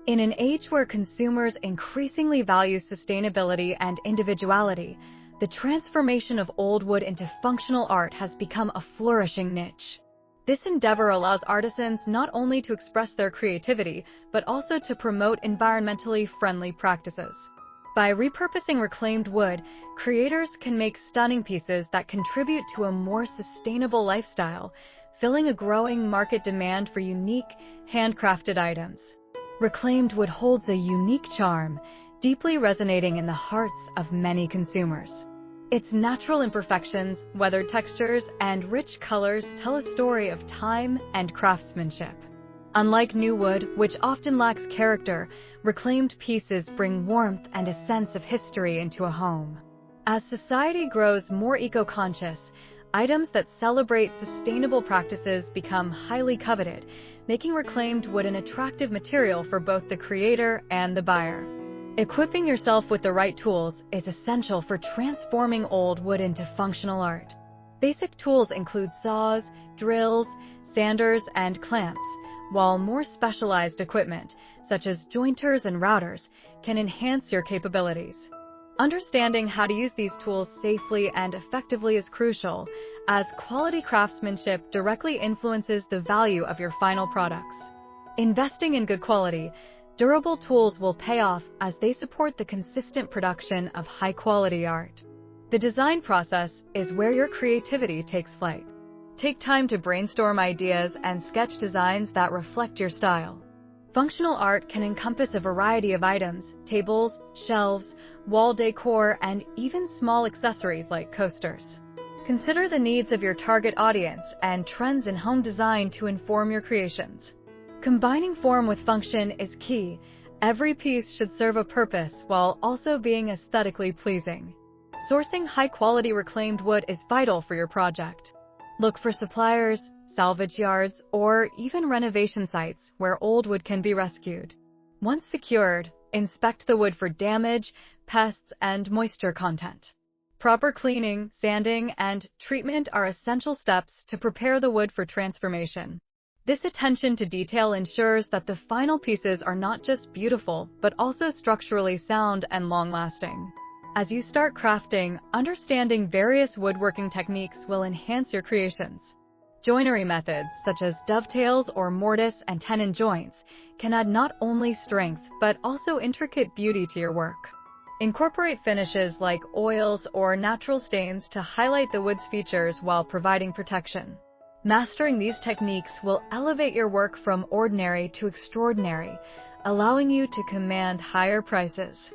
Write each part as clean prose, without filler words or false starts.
In an age where consumers increasingly value sustainability and individuality, the transformation of old wood into functional art has become a flourishing niche. This endeavor allows artisans not only to express their creativity, but also to promote environmentally friendly practices. By repurposing reclaimed wood, creators can make stunning pieces that contribute to a more sustainable lifestyle, filling a growing market demand for unique, handcrafted items. Reclaimed wood holds a unique charm, deeply resonating in the hearts of many consumers. Its natural imperfections, weathered textures, and rich colors tell a story of time and craftsmanship. Unlike new wood, which often lacks character, reclaimed pieces bring warmth and a sense of history into a home. As society grows more eco-conscious, items that celebrate sustainable practices become highly coveted, making reclaimed wood an attractive material for both the creator and the buyer. Equipping yourself with the right tools is essential for transforming old wood into functional art. Basic tools include saws, drills, sanders, and clamps, while more specialized equipment, such as jointers and routers, can enhance your capabilities. Understanding how to use these tools safely and effectively is crucial, as quality craftsmanship directly influences the value of your final products. Investing in good quality, durable tools will pay off as they support the consistent production of high-quality art. The design process is where your creativity takes flight. Take time to brainstorm ideas and sketch designs that reflect your style. Functional art can encompass a variety of items: tables, shelves, wall decor, and even small accessories like coasters. Consider the needs of your target audience and trends in home design to inform your creations. Combining form with function is key. Every piece should serve a purpose while also being aesthetically pleasing. Sourcing high-quality reclaimed wood is vital for your project. Look for suppliers, salvage yards, or even renovation sites where old wood can be rescued. Once secured, inspect the wood for damage, pests, and moisture content. Proper cleaning, sanding, and treatment are essential steps to prepare the wood for transformation. This attention to detail ensures that the final pieces are not just beautiful, but also structurally sound and long-lasting. As you start crafting, understanding various woodworking techniques will enhance your creations. Joinery methods, such as dovetails or mortise and tenon joints, can add not only strength, but also intricate beauty to your work. Incorporate finishes like oils or natural stains to highlight the wood's features while providing protection. Mastering these techniques will elevate your work from ordinary to extraordinary, allowing you to command higher prices.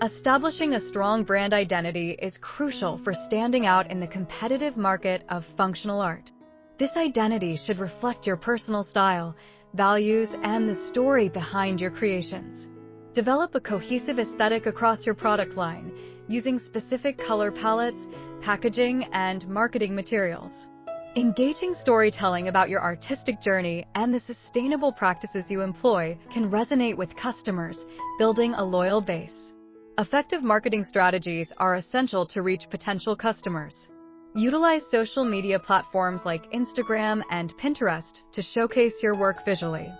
Establishing a strong brand identity is crucial for standing out in the competitive market of functional art. This identity should reflect your personal style, values, and the story behind your creations. Develop a cohesive aesthetic across your product line, using specific color palettes, packaging, and marketing materials. Engaging storytelling about your artistic journey and the sustainable practices you employ can resonate with customers, building a loyal base. Effective marketing strategies are essential to reach potential customers. Utilize social media platforms like Instagram and Pinterest to showcase your work visually.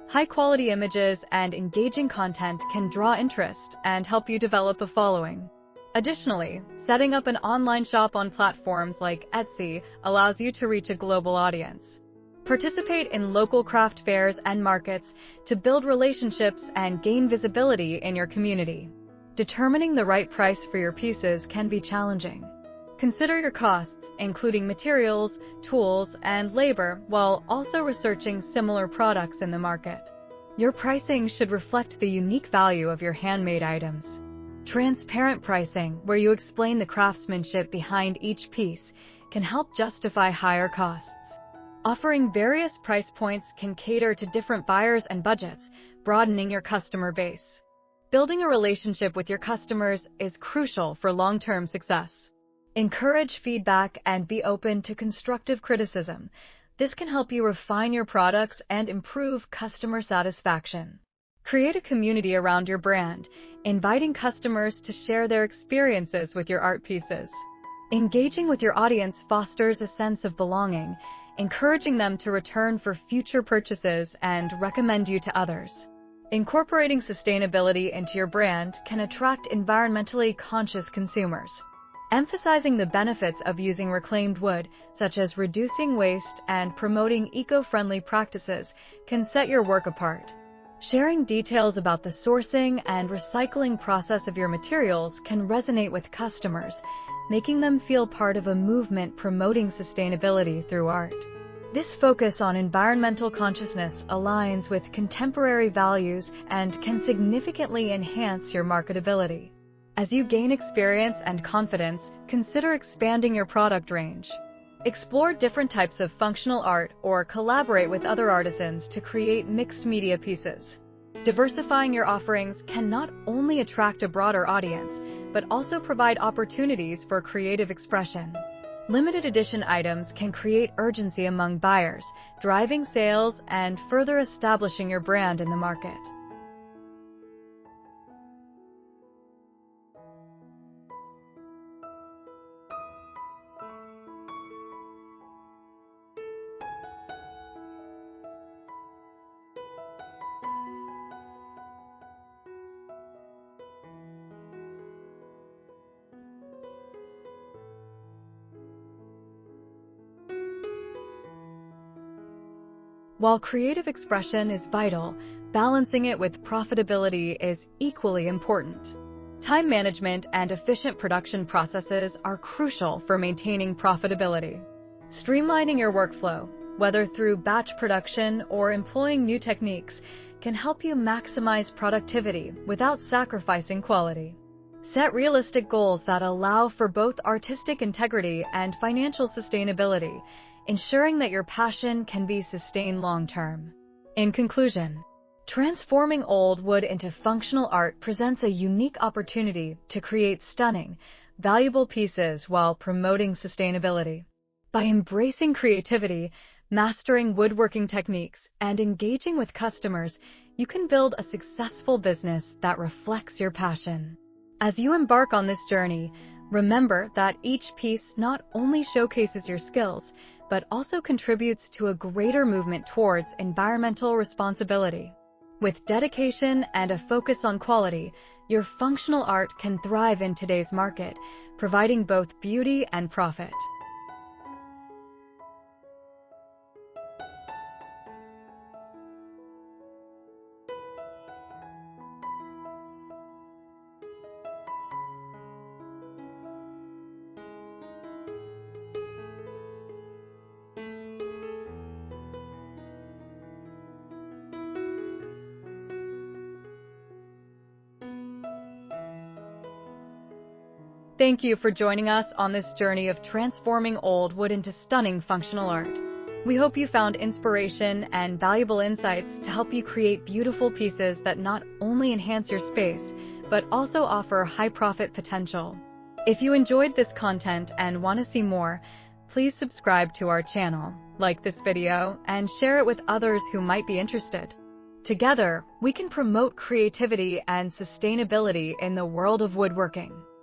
High-quality images and engaging content can draw interest and help you develop a following. Additionally, setting up an online shop on platforms like Etsy allows you to reach a global audience. Participate in local craft fairs and markets to build relationships and gain visibility in your community. Determining the right price for your pieces can be challenging. Consider your costs, including materials, tools, and labor, while also researching similar products in the market. Your pricing should reflect the unique value of your handmade items. Transparent pricing, where you explain the craftsmanship behind each piece, can help justify higher costs. Offering various price points can cater to different buyers and budgets, broadening your customer base. Building a relationship with your customers is crucial for long-term success. Encourage feedback and be open to constructive criticism. This can help you refine your products and improve customer satisfaction. Create a community around your brand, inviting customers to share their experiences with your art pieces. Engaging with your audience fosters a sense of belonging, encouraging them to return for future purchases and recommend you to others. Incorporating sustainability into your brand can attract environmentally conscious consumers. Emphasizing the benefits of using reclaimed wood, such as reducing waste and promoting eco-friendly practices, can set your work apart. Sharing details about the sourcing and recycling process of your materials can resonate with customers, making them feel part of a movement promoting sustainability through art. This focus on environmental consciousness aligns with contemporary values and can significantly enhance your marketability. As you gain experience and confidence, consider expanding your product range. Explore different types of functional art or collaborate with other artisans to create mixed media pieces. Diversifying your offerings can not only attract a broader audience, but also provide opportunities for creative expression. Limited edition items can create urgency among buyers, driving sales and further establishing your brand in the market. While creative expression is vital, balancing it with profitability is equally important. Time management and efficient production processes are crucial for maintaining profitability. Streamlining your workflow, whether through batch production or employing new techniques, can help you maximize productivity without sacrificing quality. Set realistic goals that allow for both artistic integrity and financial sustainability, ensuring that your passion can be sustained long-term. In conclusion, transforming old wood into functional art presents a unique opportunity to create stunning, valuable pieces while promoting sustainability. By embracing creativity, mastering woodworking techniques, and engaging with customers, you can build a successful business that reflects your passion. As you embark on this journey, remember that each piece not only showcases your skills, but also contributes to a greater movement towards environmental responsibility. With dedication and a focus on quality, your functional art can thrive in today's market, providing both beauty and profit. Thank you for joining us on this journey of transforming old wood into stunning functional art. We hope you found inspiration and valuable insights to help you create beautiful pieces that not only enhance your space, but also offer high profit potential. If you enjoyed this content and want to see more, please subscribe to our channel, like this video, and share it with others who might be interested. Together, we can promote creativity and sustainability in the world of woodworking.